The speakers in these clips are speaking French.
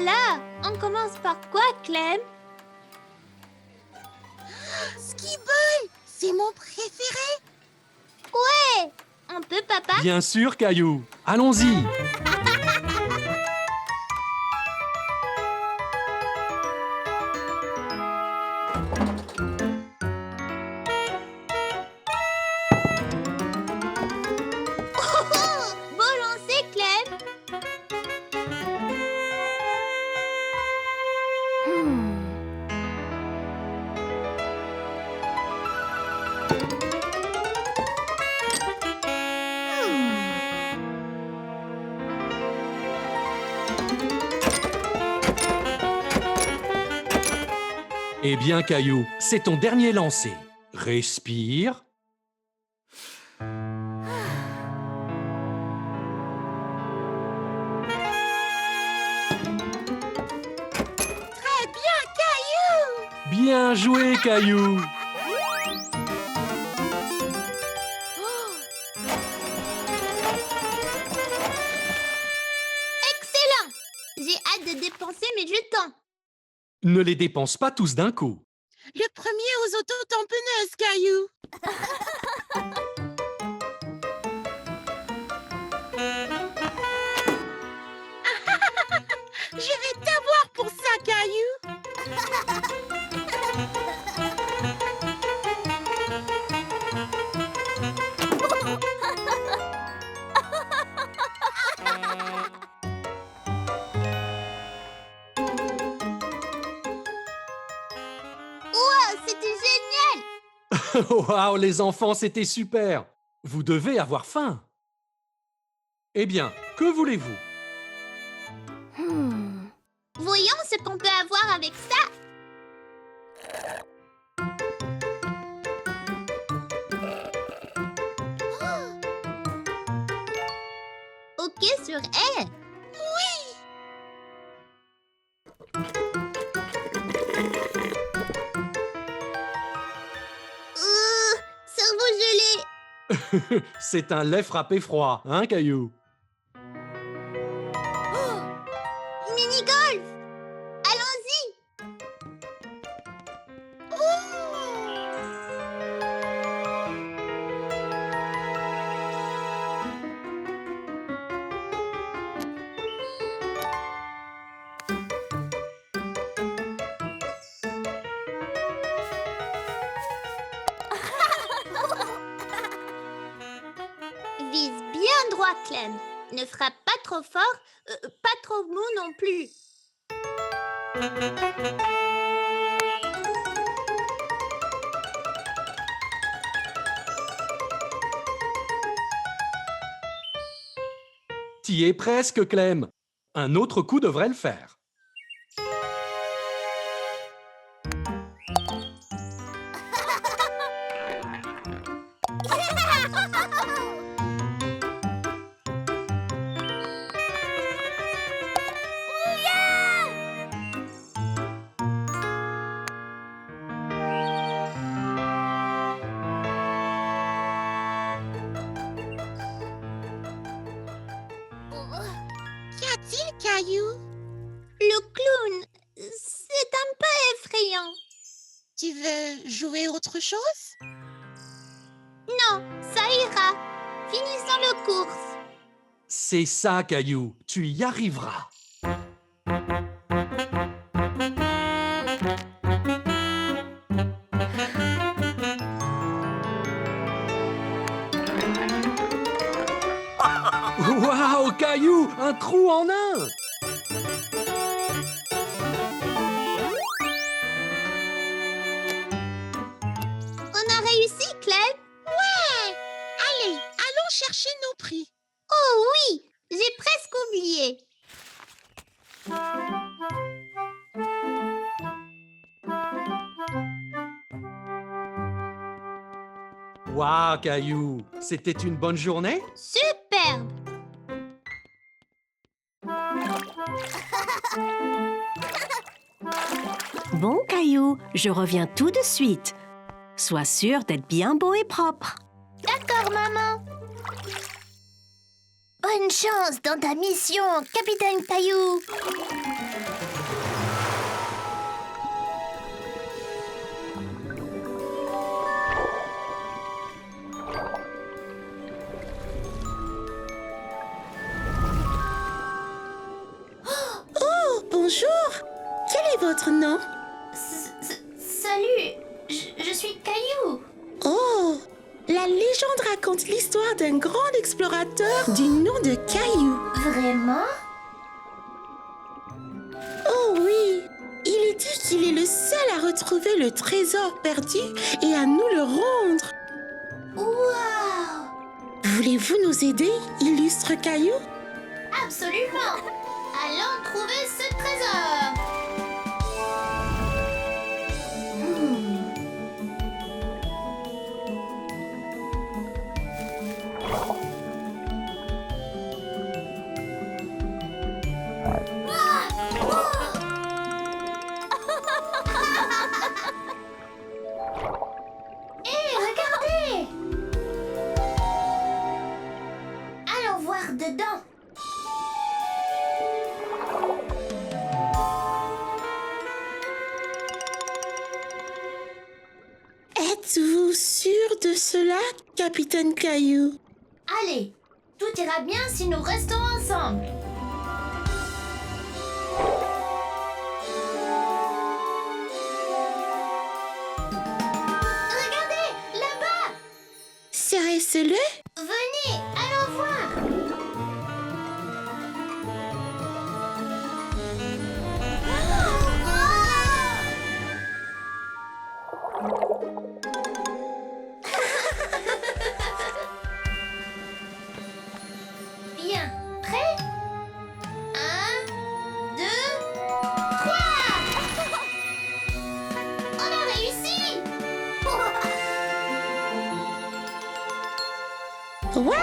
là là! On commence par quoi, Clem? Skee-Ball, c'est mon préféré. Ouais! On peut, papa? Bien sûr, Caillou. Allons-y. Beau lancer, Clem! Eh bien, Caillou, c'est ton dernier lancer. Respire. Très bien, Caillou. Bien joué, Caillou. Excellent! J'ai hâte de dépenser mes jetons. Ne les dépense pas tous d'un coup. Le premier aux autotamponneuses, Caillou. Je vais t'avoir pour ça, Caillou. Wow, c'était génial! Waouh, les enfants, c'était super. Vous devez avoir faim. Eh bien, que voulez-vous? Voyons ce qu'on peut avoir avec ça. Ok sur R. Oui. Cerveau gelé. C'est un lait frappé froid, hein, Caillou? Mini-golf. Allons-y. Vise bien droit, Clem. Ne frappe pas trop fort, pas trop mou non plus. T'y es presque, Clem. Un autre coup devrait le faire. Qu'y a-t-il, Caillou? Le clown, c'est un peu effrayant. Tu veux jouer autre chose? Non, ça ira. Finissons le course. C'est ça, Caillou. Tu y arriveras. Waouh, Caillou, un trou en un! On a réussi, Clem. Ouais! Allez, allons chercher nos prix. Oh oui, j'ai presque oublié. Waouh, Caillou, c'était une bonne journée? Superbe. Bon, Caillou, je reviens tout de suite. Sois sûr d'être bien beau et propre. D'accord, maman. Bonne chance dans ta mission, Capitaine Caillou. votre nom? Salut, je suis Caillou. Oh! La légende raconte l'histoire d'un grand explorateur du nom de Caillou. Vraiment? Oh oui! Il est dit qu'il est le seul à retrouver le trésor perdu et à nous le rendre. Waouh! Voulez-vous nous aider, illustre Caillou? Absolument! Allons trouver ce trésor! Hé, regardez! Allons voir dedans. Êtes-vous sûr de cela, capitaine Caillou? Allez, tout ira bien si nous restons ensemble. Regardez, là-bas! Serait-ce le? Venez, allons voir! Bien, prêt? 1, 2, 3! On a réussi! Ouais!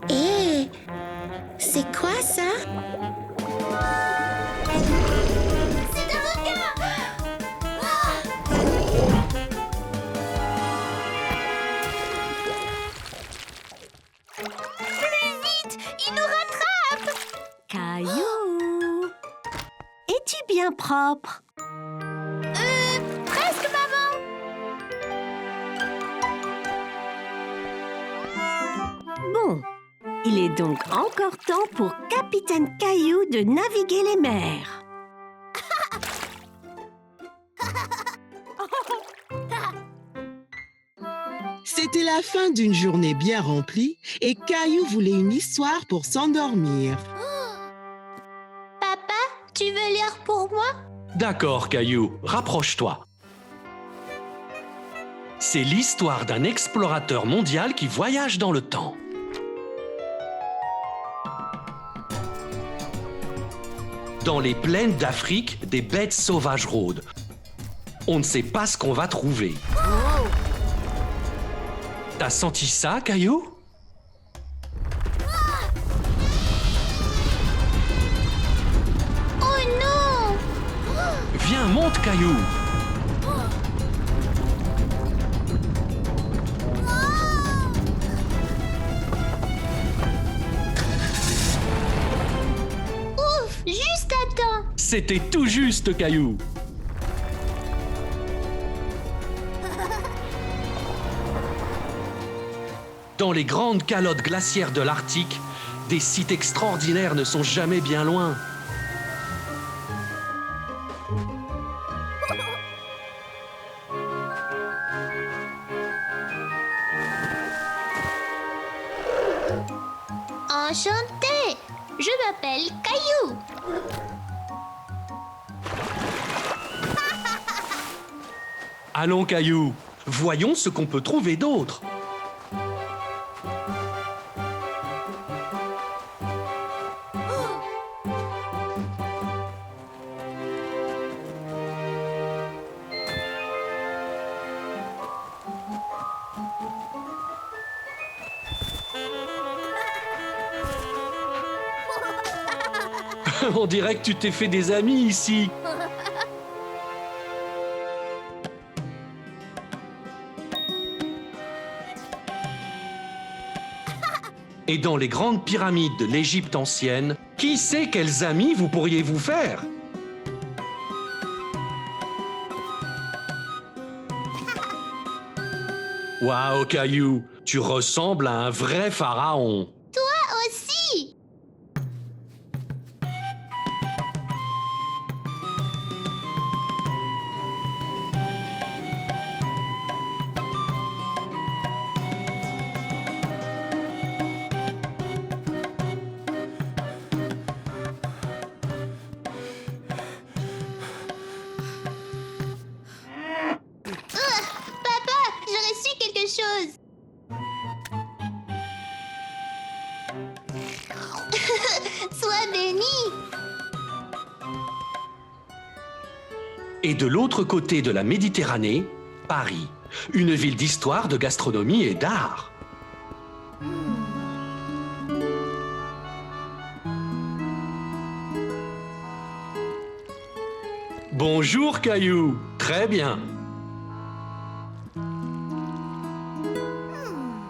Hé! C'est quoi ça? C'est un requin! Plus vite! Il nous rattrape! Caillou! Es-tu bien propre? Presque, maman! Bon, il est donc encore temps pour Capitaine Caillou de naviguer les mers. C'était la fin d'une journée bien remplie et Caillou voulait une histoire pour s'endormir. Papa, tu veux lire pour moi? D'accord, Caillou, rapproche-toi. C'est l'histoire d'un explorateur mondial qui voyage dans le temps. Dans les plaines d'Afrique, des bêtes sauvages rôdent. On ne sait pas ce qu'on va trouver. T'as senti ça, Caillou? Oh non! Viens, monte, Caillou. Ouf, juste à temps! C'était tout juste, Caillou. Dans les grandes calottes glaciaires de l'Arctique, des sites extraordinaires ne sont jamais bien loin. Enchantée! Je m'appelle Caillou! Allons, Caillou, voyons ce qu'on peut trouver d'autre. On dirait que tu t'es fait des amis ici. Et dans les grandes pyramides de l'Égypte ancienne, qui sait quels amis vous pourriez vous faire? Waouh, Caillou, tu ressembles à un vrai pharaon. Aussi. Papa, j'ai reçu quelque chose. Sois béni. Et de l'autre côté de la Méditerranée, Paris, une ville d'histoire, de gastronomie et d'art. Bonjour, Caillou. Très bien.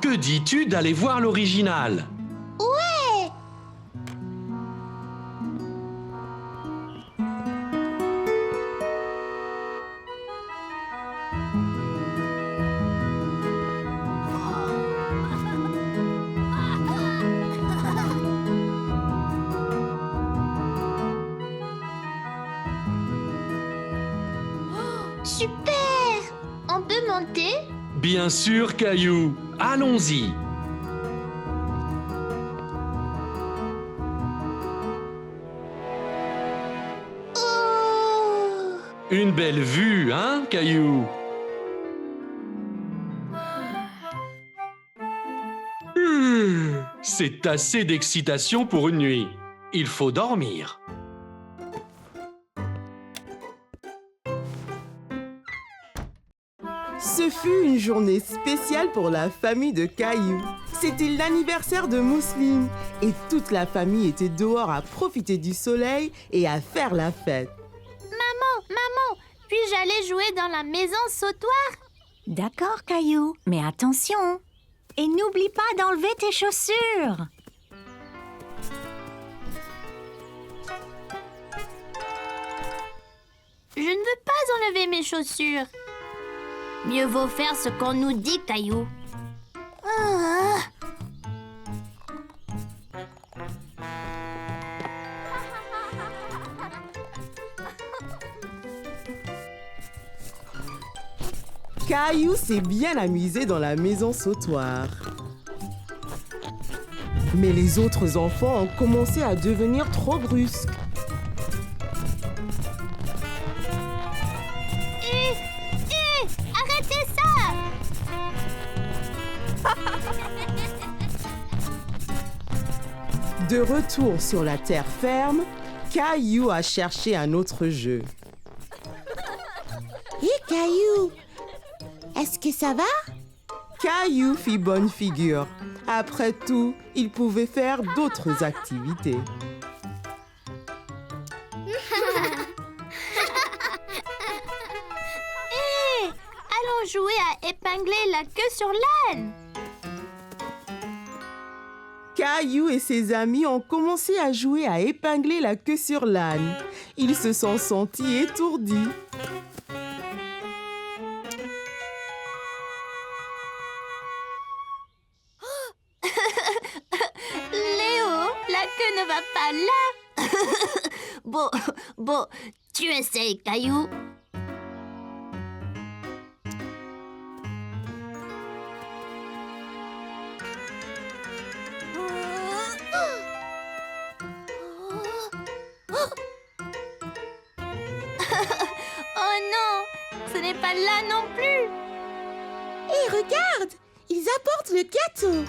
Que dis-tu d'aller voir l'original? Ouais. Super. On peut monter? Bien sûr, Caillou. Allons-y. Oh. Une belle vue, hein, Caillou? C'est assez d'excitation pour une nuit. Il faut dormir. Ce fut une journée spéciale pour la famille de Caillou. C'était l'anniversaire de Mousseline et toute la famille était dehors à profiter du soleil et à faire la fête. Maman, puis-je aller jouer dans la maison sautoir? D'accord, Caillou, mais attention. Et n'oublie pas d'enlever tes chaussures. Je ne veux pas enlever mes chaussures. Mieux vaut faire ce qu'on nous dit, Caillou. Ah. Caillou s'est bien amusé dans la maison sautoir. Mais les autres enfants ont commencé à devenir trop brusques. Arrêtez ça! De retour sur la terre ferme, Caillou a cherché un autre jeu. Hé, Caillou, est-ce que ça va? Caillou fit bonne figure. Après tout, il pouvait faire d'autres activités. Allons jouer à épingler la queue sur l'âne. Caillou et ses amis ont commencé à jouer à épingler la queue sur l'âne. Ils se sont sentis étourdis. Léo, la queue ne va pas là. Bon, tu essayes, Caillou. Oh non, ce n'est pas là non plus. Hé, regarde, ils apportent le gâteau.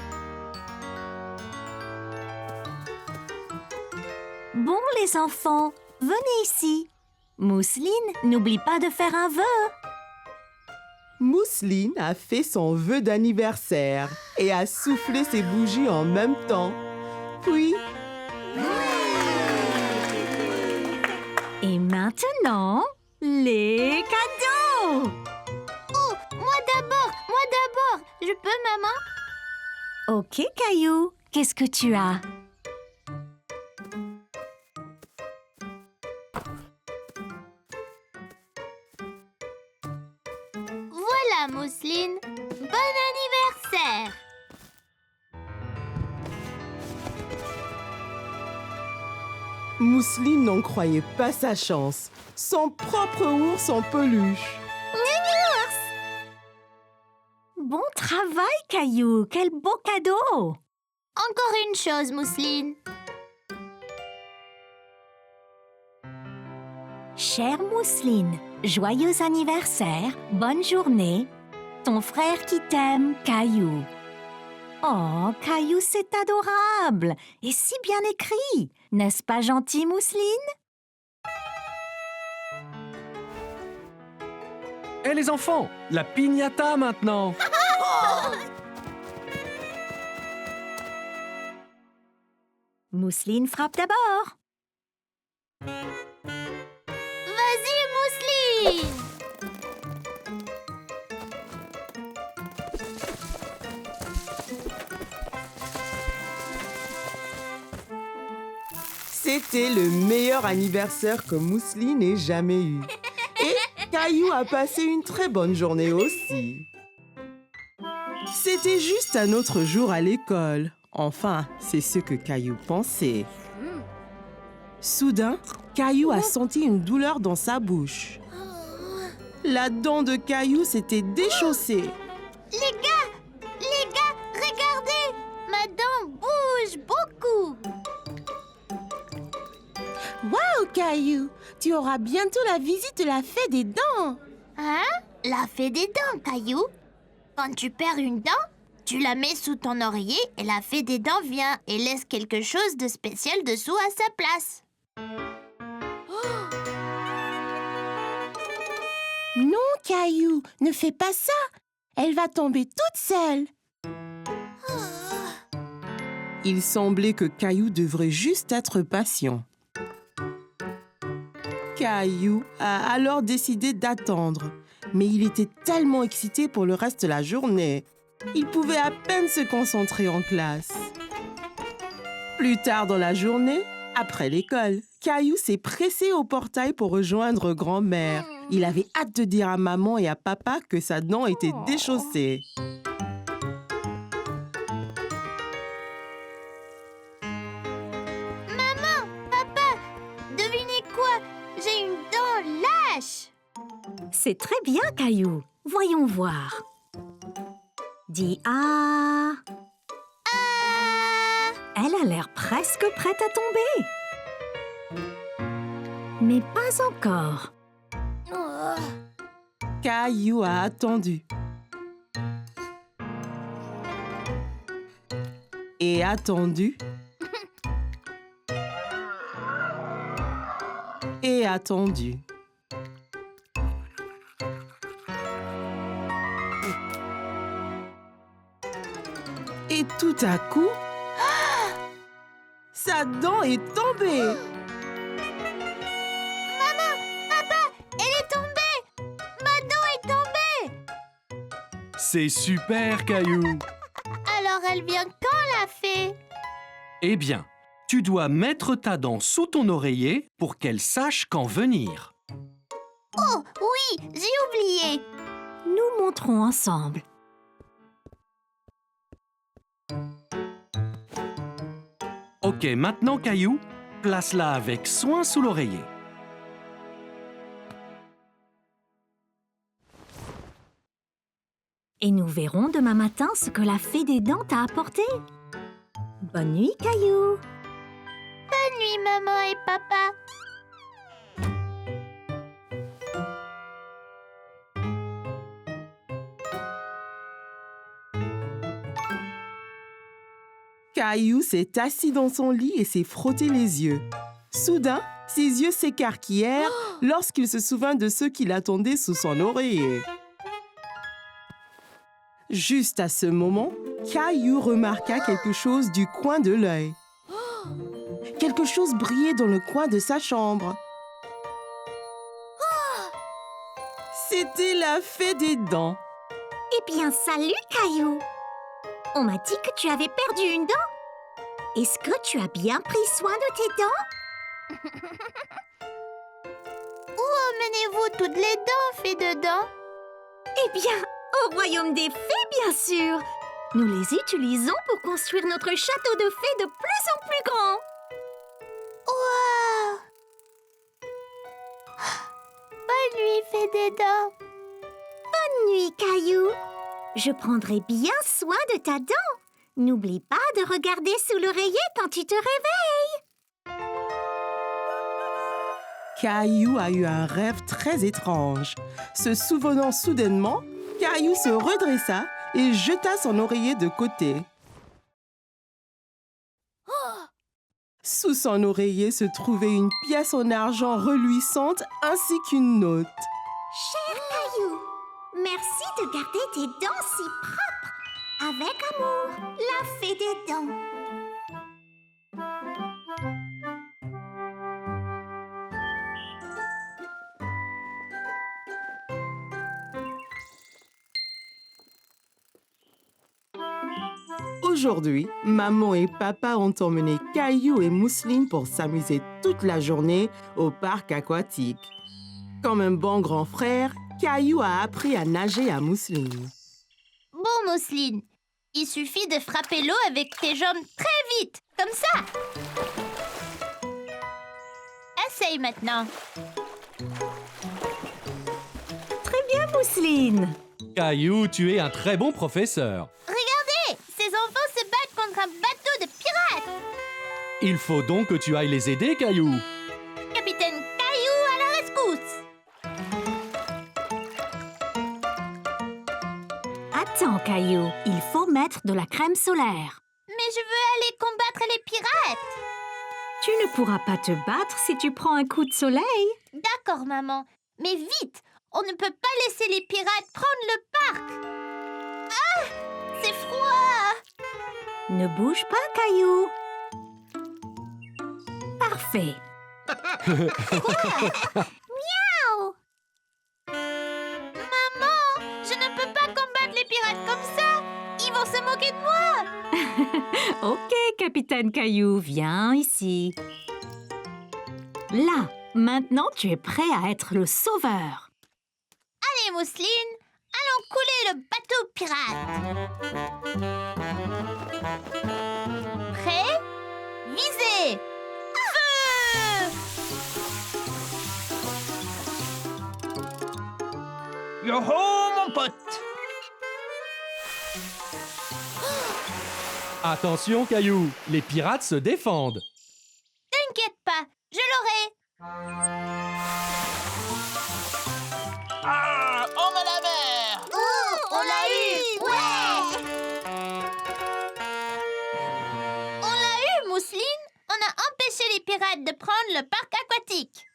Bon, les enfants, venez ici. Mousseline, n'oublie pas de faire un vœu. Mousseline a fait son vœu d'anniversaire et a soufflé ses bougies en même temps. Puis, Et maintenant, les cadeaux. Oh, moi d'abord. Je peux, maman? Ok, Caillou, qu'est-ce que tu as? Voilà, Voilà, Mousseline. Bon anniversaire! Mousseline n'en croyait pas sa chance. Son propre ours en peluche. Bon travail, Caillou. Quel beau cadeau. Encore une chose, Mousseline. Chère Mousseline, joyeux anniversaire, bonne journée. Ton frère qui t'aime, Caillou. Oh, Caillou, c'est adorable et si bien écrit. N'est-ce pas gentil, Mousseline? Eh les enfants, la piñata maintenant. Mousseline frappe d'abord. Vas-y, Mousseline! C'était le meilleur anniversaire que Mousseline ait jamais eu. Et Caillou a passé une très bonne journée aussi. C'était juste un autre jour à l'école. Enfin, c'est ce que Caillou pensait. Soudain, Caillou a senti une douleur dans sa bouche. La dent de Caillou s'était déchaussée. Les gars, regardez! Ma dent bouge beaucoup! Waouh, Caillou, tu auras bientôt la visite de la fée des dents. Hein? La fée des dents, Caillou. Quand tu perds une dent, tu la mets sous ton oreiller et la fée des dents vient et laisse quelque chose de spécial dessous à sa place. Non, Caillou, ne fais pas ça. Elle va tomber toute seule. Il semblait que Caillou devrait juste être patient. Caillou a alors décidé d'attendre, mais il était tellement excité pour le reste de la journée. Il pouvait à peine se concentrer en classe. Plus tard dans la journée, après l'école, Caillou s'est pressé au portail pour rejoindre grand-mère. Il avait hâte de dire à maman et à papa que sa dent était déchaussée. Devinez quoi? J'ai une dent lâche! C'est très bien, Caillou. Voyons voir. Dis ah. Ah! Elle a l'air presque prête à tomber. Mais pas encore. Oh. Caillou a attendu. Et attendu. Et attendu. Et tout à coup, sa dent est tombée. Elle est tombée! Ma dent est tombée! C'est super, Caillou. Alors elle vient quand, la fée? Eh bien, tu dois mettre ta dent sous ton oreiller pour qu'elle sache quand venir. Oh, oui, j'ai oublié! Nous montrons ensemble. Ok, maintenant, Caillou, place-la avec soin sous l'oreiller. Et nous verrons demain matin ce que la fée des dents t'a apporté. Bonne nuit, Caillou. Bonne nuit, maman et papa! Caillou s'est assis dans son lit et s'est frotté les yeux. Soudain, ses yeux s'écarquillèrent lorsqu'il se souvint de ceux qui l'attendaient sous son oreiller. Juste à ce moment, Caillou remarqua quelque chose du coin de l'œil. Quelque chose brillait dans le coin de sa chambre. C'était la fée des dents. Eh bien, salut, Caillou. On m'a dit que tu avais perdu une dent. Est-ce que tu as bien pris soin de tes dents? Où emmenez-vous toutes les dents, fée de dents? Eh bien, Au royaume des fées, bien sûr. Nous les utilisons pour construire notre château de fées de plus en plus grand. Wow! Bonne nuit, fée des dents. Bonne nuit, Caillou. Je prendrai bien soin de ta dent. N'oublie pas de regarder sous l'oreiller quand tu te réveilles. Caillou a eu un rêve très étrange. Se souvenant soudainement, Caillou se redressa et jeta son oreiller de côté. Sous son oreiller se trouvait une pièce en argent reluisante ainsi qu'une note. Cher Caillou, merci de garder tes dents si propres. Avec amour, la fée des dents. Aujourd'hui, maman et papa ont emmené Caillou et Mousseline pour s'amuser toute la journée au parc aquatique. Comme un bon grand frère, Caillou a appris à nager à Mousseline. Bon, Mousseline, il suffit de frapper l'eau avec tes jambes très vite, comme ça. Essaye maintenant. Très bien, Mousseline. Caillou, tu es un très bon professeur. Regardez, ces enfants se battent contre un bateau de pirates. Il faut donc que tu ailles les aider, Caillou. Capitaine Caillou à la rescousse. Attends, Caillou, il faut mettre de la crème solaire. Mais je veux aller combattre les pirates. Tu ne pourras pas te battre si tu prends un coup de soleil. D'accord, maman. Mais vite, on ne peut pas laisser les pirates prendre le parc. Ah, c'est froid. Ne bouge pas, Caillou. Parfait. Miaou. Maman, je ne peux pas combattre les pirates comme ça. Ils vont se moquer de moi. Ok, Capitaine Caillou, viens ici. Là, maintenant tu es prêt à être le sauveur. Allez, Mousseline, allons couler le bateau pirate. Prêt? Visez! Feu! Yo-ho, mon pote! Attention, Caillou, les pirates se défendent. T'inquiète pas, je l'aurai. Ah, on me la mer! Oh, on l'a eu! Ouais! On l'a eu, Mousseline. On a empêché les pirates de prendre le parc aquatique.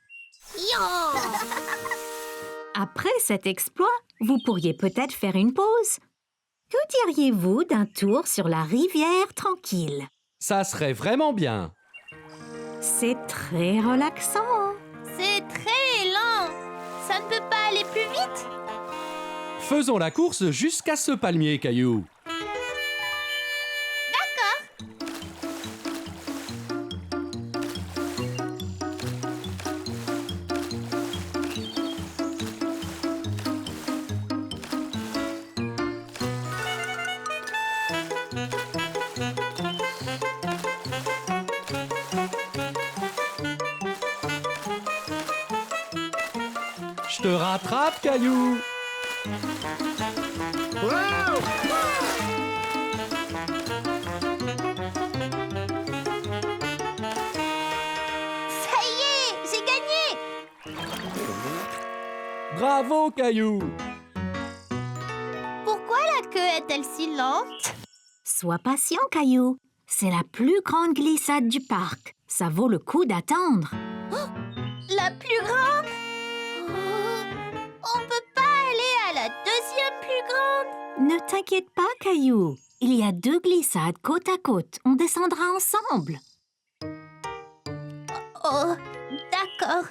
Après cet exploit, vous pourriez peut-être faire une pause. Que diriez-vous d'un tour sur la rivière tranquille? Ça serait vraiment bien. C'est très relaxant. C'est très lent. Ça ne peut pas aller plus vite? Faisons la course jusqu'à ce palmier, Caillou. Je te rattrape, Caillou. Ça y est, j'ai gagné. Bravo, Caillou. Pourquoi la queue est-elle si lente? Sois patient, Caillou. C'est la plus grande glissade du parc. Ça vaut le coup d'attendre. La plus grande? On peut pas aller à la deuxième plus grande? Ne t'inquiète pas, Caillou. Il y a 2 glissades côte à côte. On descendra ensemble. Oh, d'accord.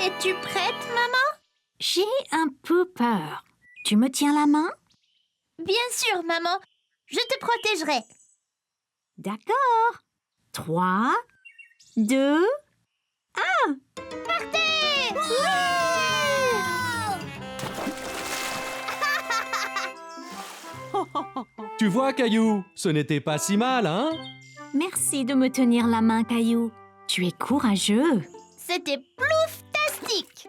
Es-tu prête, maman? J'ai un peu peur. Tu me tiens la main? Bien sûr, maman. Je te protégerai. D'accord. 3, 2, 1. Partez! Tu vois, Caillou, ce n'était pas si mal, hein? Merci de me tenir la main, Caillou. Tu es courageux. C'était plouftastique.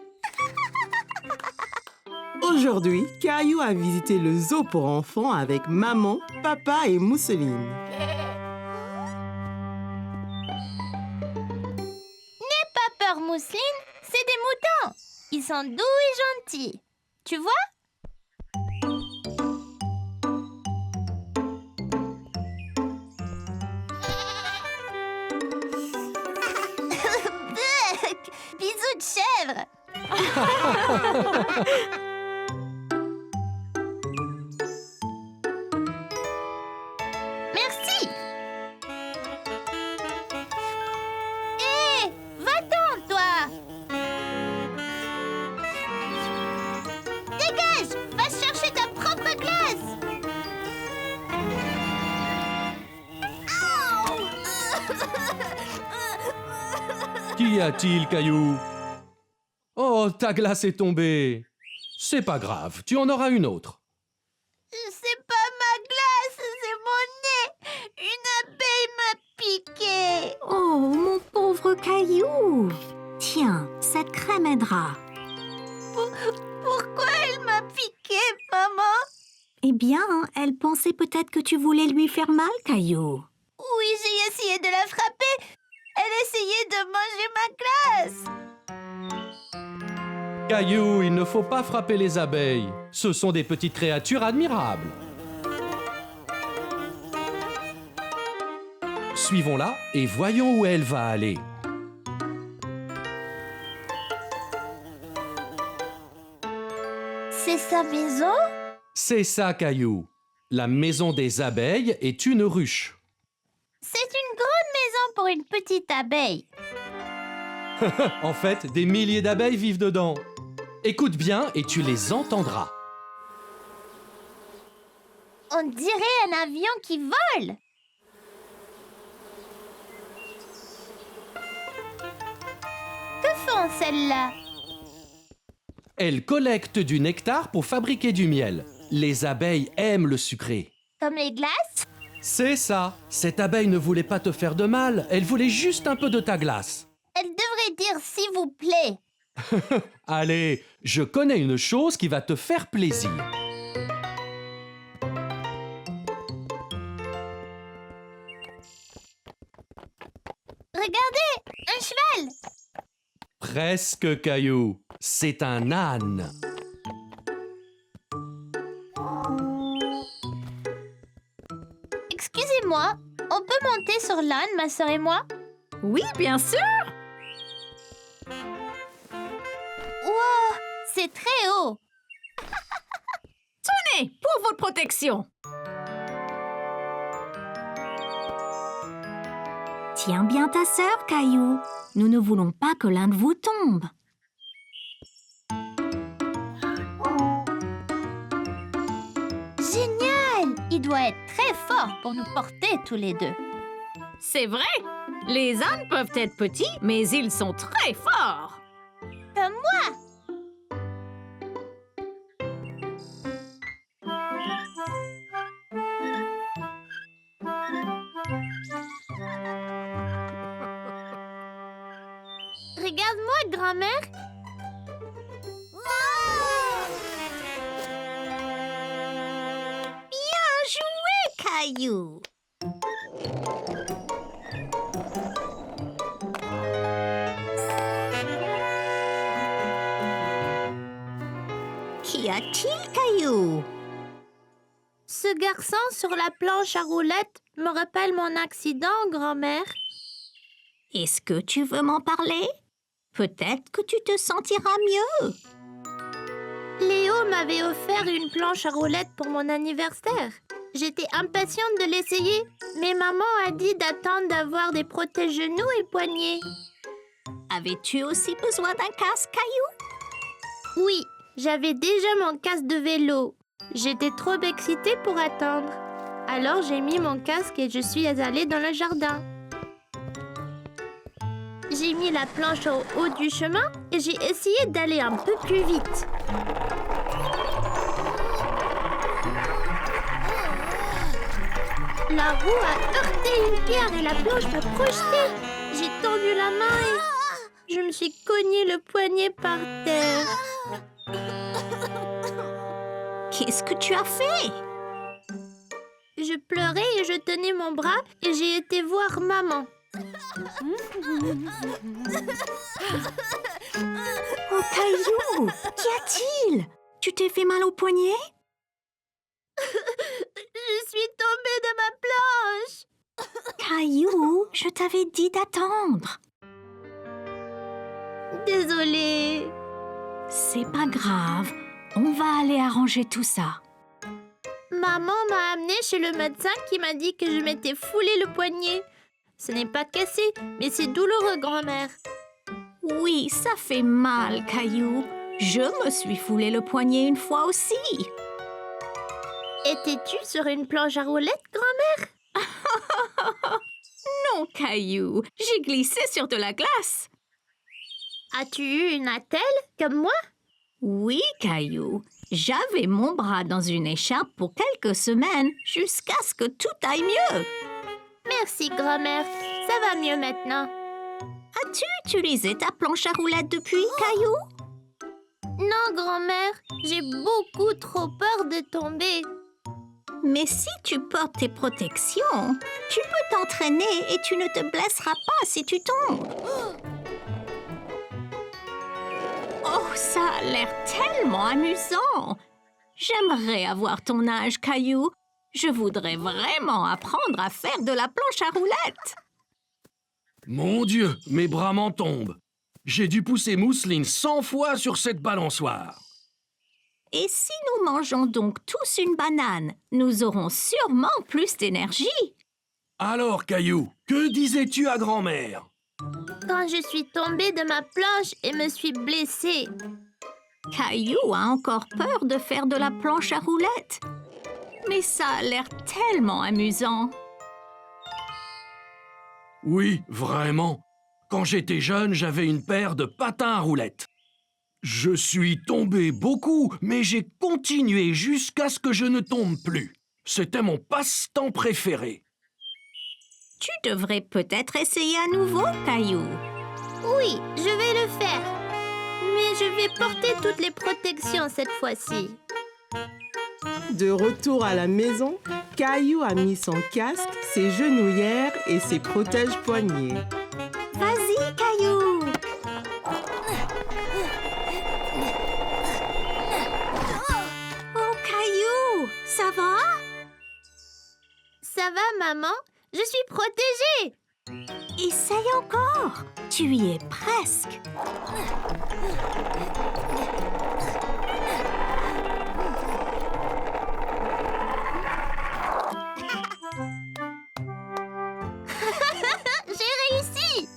Aujourd'hui, Caillou a visité le zoo pour enfants avec maman, papa et Mousseline. N'aie pas peur, Mousseline, c'est des moutons. Ils sont doux et gentils. Tu vois? Bisous de chèvre. Merci. Hé, va-t'en, toi. Dégage, va chercher ta propre glace. Qu'y a-t-il, Caillou? Oh, ta glace est tombée. C'est pas grave, tu en auras une autre. C'est pas ma glace, c'est mon nez. Une abeille m'a piqué. Oh, mon pauvre Caillou. Tiens, cette crème aidera. Pourquoi elle m'a piqué, maman? Eh bien, elle pensait peut-être que tu voulais lui faire mal, Caillou. Oui, j'ai essayé de la frapper. Elle essayait de manger ma glace. Caillou, il ne faut pas frapper les abeilles. Ce sont des petites créatures admirables. Suivons-la et voyons où elle va aller. C'est sa maison? C'est ça, Caillou. La maison des abeilles est une ruche. C'est une grande maison pour une petite abeille. En fait, des milliers d'abeilles vivent dedans. Écoute bien et tu les entendras. On dirait un avion qui vole. Que font celles-là? Elles collectent du nectar pour fabriquer du miel. Les abeilles aiment le sucré. Comme les glaces? C'est ça. Cette abeille ne voulait pas te faire de mal. Elle voulait juste un peu de ta glace. Elle devrait dire s'il vous plaît. Allez, je connais une chose qui va te faire plaisir. Regardez, un cheval. Presque, Caillou. C'est un âne. Excusez-moi, on peut monter sur l'âne, ma sœur et moi? Oui, bien sûr. Wow, c'est très haut. Tenez, pour votre protection. Tiens bien ta sœur, Caillou. Nous ne voulons pas que l'un de vous tombe. Génial! Il doit être très fort pour nous porter tous les deux. C'est vrai. Les ânes peuvent être petits, mais ils sont très forts. Comme moi. Regarde-moi, grand-mère. Bien joué, Caillou. Qu'y a-t-il, Caillou? Ce garçon sur la planche à roulettes me rappelle mon accident, grand-mère. Est-ce que tu veux m'en parler? Peut-être que tu te sentiras mieux. Léo m'avait offert une planche à roulettes pour mon anniversaire. J'étais impatiente de l'essayer, mais maman a dit d'attendre d'avoir des protège-genoux et poignets. Avais-tu aussi besoin d'un casque, Caillou? Oui, j'avais déjà mon casque de vélo. J'étais trop excitée pour attendre. Alors j'ai mis mon casque et je suis allée dans le jardin. J'ai mis la planche au haut du chemin et j'ai essayé d'aller un peu plus vite. La roue a heurté une pierre et la planche m'a projeté. J'ai tendu la main et je me suis cogné le poignet par terre. Qu'est-ce que tu as fait? Je pleurais et je tenais mon bras et j'ai été voir maman. Oh, Caillou, qu'y a-t-il? Tu t'es fait mal au poignet? Je suis tombée de ma planche. Caillou, je t'avais dit d'attendre. Désolée. C'est pas grave, on va aller arranger tout ça. Maman m'a amenée chez le médecin qui m'a dit que je m'étais foulé le poignet. Ce n'est pas cassé, mais c'est douloureux, grand-mère. Oui, ça fait mal, Caillou. Je me suis foulé le poignet une fois aussi. Étais-tu sur une planche à roulettes, grand-mère? Non, Caillou, j'ai glissé sur de la glace. As-tu eu une attelle, comme moi? Oui, Caillou. J'avais mon bras dans une écharpe pour quelques semaines, jusqu'à ce que tout aille mieux. Merci, grand-mère. Ça va mieux maintenant. As-tu utilisé ta planche à roulettes depuis, Caillou? Non, grand-mère. J'ai beaucoup trop peur de tomber. Mais si tu portes tes protections, tu peux t'entraîner et tu ne te blesseras pas si tu tombes. Oh, ça a l'air tellement amusant! J'aimerais avoir ton âge, Caillou. Je voudrais vraiment apprendre à faire de la planche à roulettes. Mon Dieu, mes bras m'en tombent. J'ai dû pousser Mousseline 100 fois sur cette balançoire. Et si nous mangeons donc tous une banane, nous aurons sûrement plus d'énergie. Alors, Caillou, que disais-tu à grand-mère? Quand je suis tombée de ma planche et me suis blessée. Caillou a encore peur de faire de la planche à roulettes. Mais ça a l'air tellement amusant. Oui, vraiment. Quand j'étais jeune, j'avais une paire de patins à roulettes. Je suis tombé beaucoup, mais j'ai continué jusqu'à ce que je ne tombe plus. C'était mon passe-temps préféré. Tu devrais peut-être essayer à nouveau, Caillou. Oui, je vais le faire. Mais je vais porter toutes les protections cette fois-ci. De retour à la maison, Caillou a mis son casque, ses genouillères et ses protège-poignets. Vas-y, Caillou. Oh, Caillou, ça va? Ça va, maman? Je suis protégée. Essaye encore. Tu y es presque. J'ai réussi.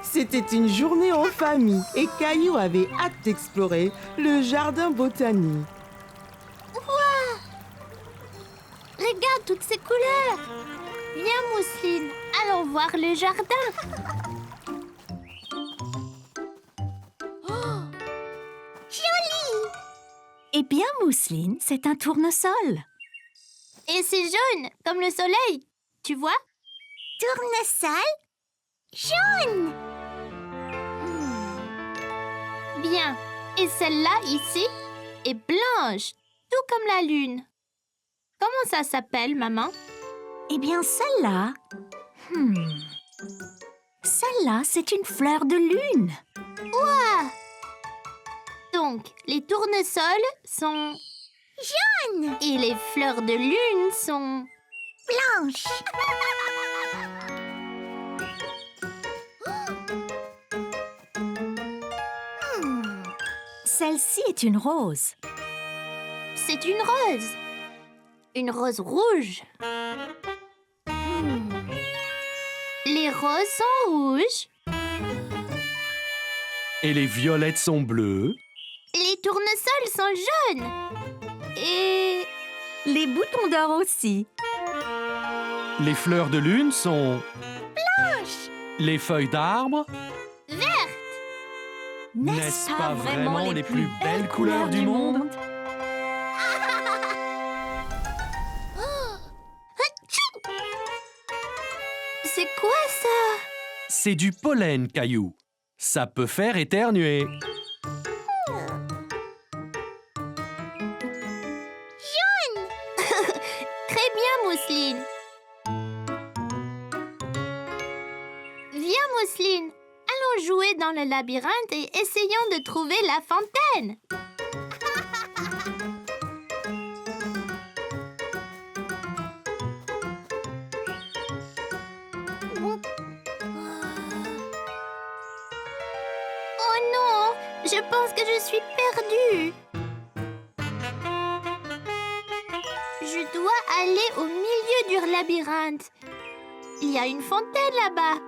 C'était une journée en famille et Caillou avait hâte d'explorer le jardin botanique. Regarde toutes ces couleurs. Viens, Mousseline, allons voir le jardin. Oh, joli. Eh bien, Mousseline, c'est un tournesol. Et c'est jaune, comme le soleil. Tu vois? Tournesol jaune. Bien. Et celle-là, ici, est blanche, tout comme la lune. Comment ça s'appelle, maman? Eh bien, celle-là... Celle-là, c'est une fleur de lune. Ouah! Donc, les tournesols sont... jaunes! Et les fleurs de lune sont... blanches! Celle-ci est une rose. C'est une rose. Une rose rouge. Les roses sont rouges. Et les violettes sont bleues. Les tournesols sont jaunes. Et... Les boutons d'or aussi. Les fleurs de lune sont... blanches. Les feuilles d'arbre... Vertes. N'est-ce pas vraiment les plus belles couleurs du monde? C'est quoi ça? C'est du pollen, Caillou. Ça peut faire éternuer. Très bien, Mousseline. Viens, Mousseline. Allons jouer dans le labyrinthe et essayons de trouver la fontaine. Oh non, je pense que je suis perdue. Je dois aller au milieu du labyrinthe. Il y a une fontaine là-bas.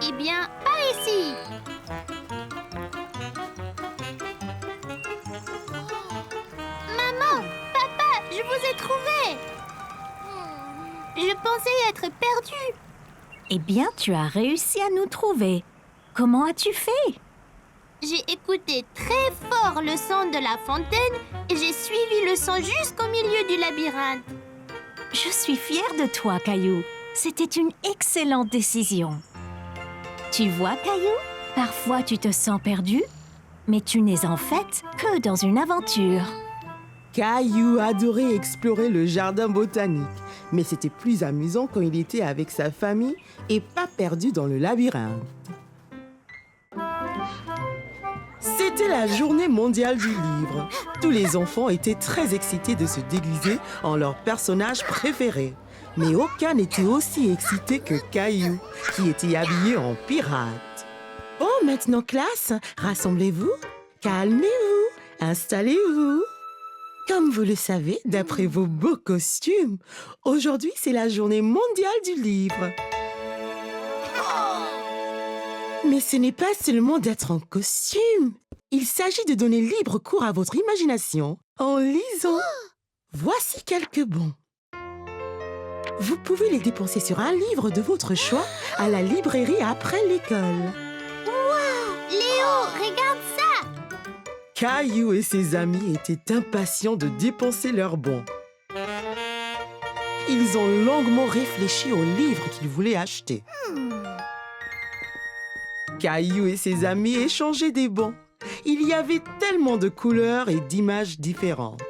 Eh bien, pas ici. Maman, papa, je vous ai trouvé. Je pensais être perdue. Eh bien, tu as réussi à nous trouver. Comment as-tu fait? J'ai écouté très fort le son de la fontaine et j'ai suivi le son jusqu'au milieu du labyrinthe. Je suis fière de toi, Caillou. C'était une excellente décision. Tu vois, Caillou, parfois tu te sens perdu, mais tu n'es en fait que dans une aventure. Caillou adorait explorer le jardin botanique, mais c'était plus amusant quand il était avec sa famille et pas perdu dans le labyrinthe. C'était la journée mondiale du livre. Tous les enfants étaient très excités de se déguiser en leur personnage préféré. Mais aucun n'était aussi excité que Caillou, qui était habillé en pirate. Oh, maintenant, classe, rassemblez-vous, calmez-vous, installez-vous. Comme vous le savez, d'après vos beaux costumes, aujourd'hui, c'est la journée mondiale du livre. Mais ce n'est pas seulement d'être en costume. Il s'agit de donner libre cours à votre imagination en lisant. Voici quelques bons. Vous pouvez les dépenser sur un livre de votre choix à la librairie après l'école. Léo, regarde ça. Caillou et ses amis étaient impatients de dépenser leurs bons. Ils ont longuement réfléchi aux livres qu'ils voulaient acheter. Caillou et ses amis échangeaient des bons. Il y avait tellement de couleurs et d'images différentes.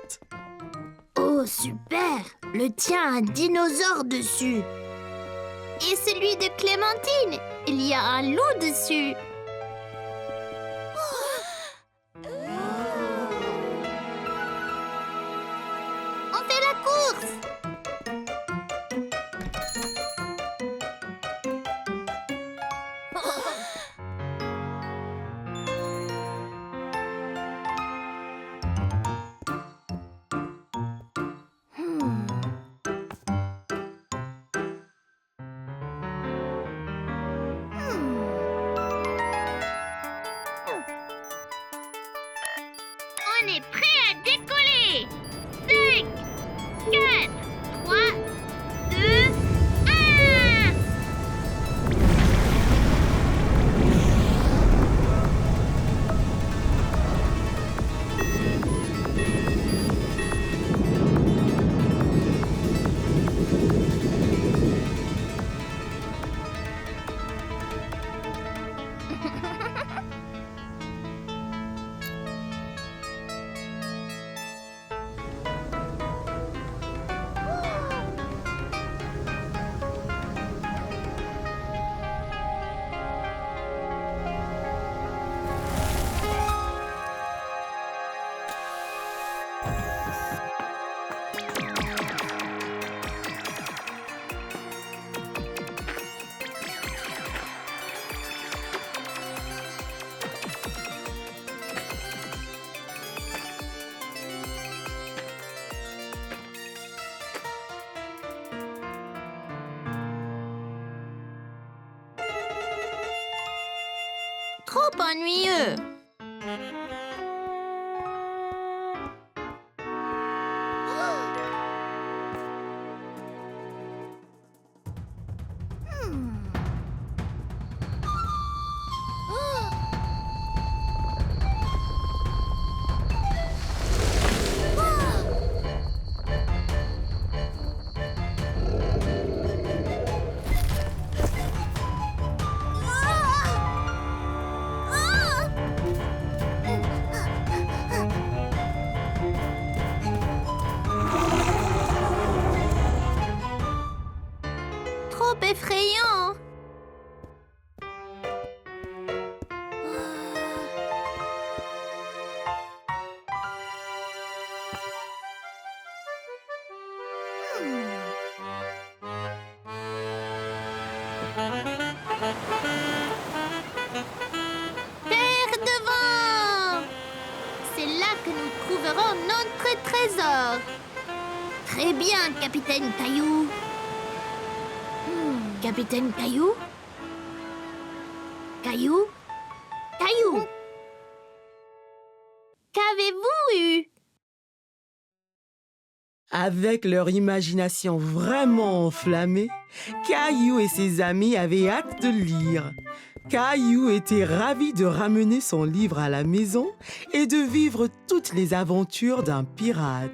Oh, super. Le tien a un dinosaure dessus. Et celui de Clémentine, il y a un loup dessus. On fait la course. On est prêt à décoller. 5, 4, 3, 2, 1. Trop ennuyeux. trop effrayant. Terre devant! C'est là que nous trouverons notre trésor. Très bien, Capitaine Caillou. Capitaine Caillou? Caillou? Caillou? Qu'avez-vous eu? Avec leur imagination vraiment enflammée, Caillou et ses amis avaient hâte de lire. Caillou était ravi de ramener son livre à la maison et de vivre toutes les aventures d'un pirate.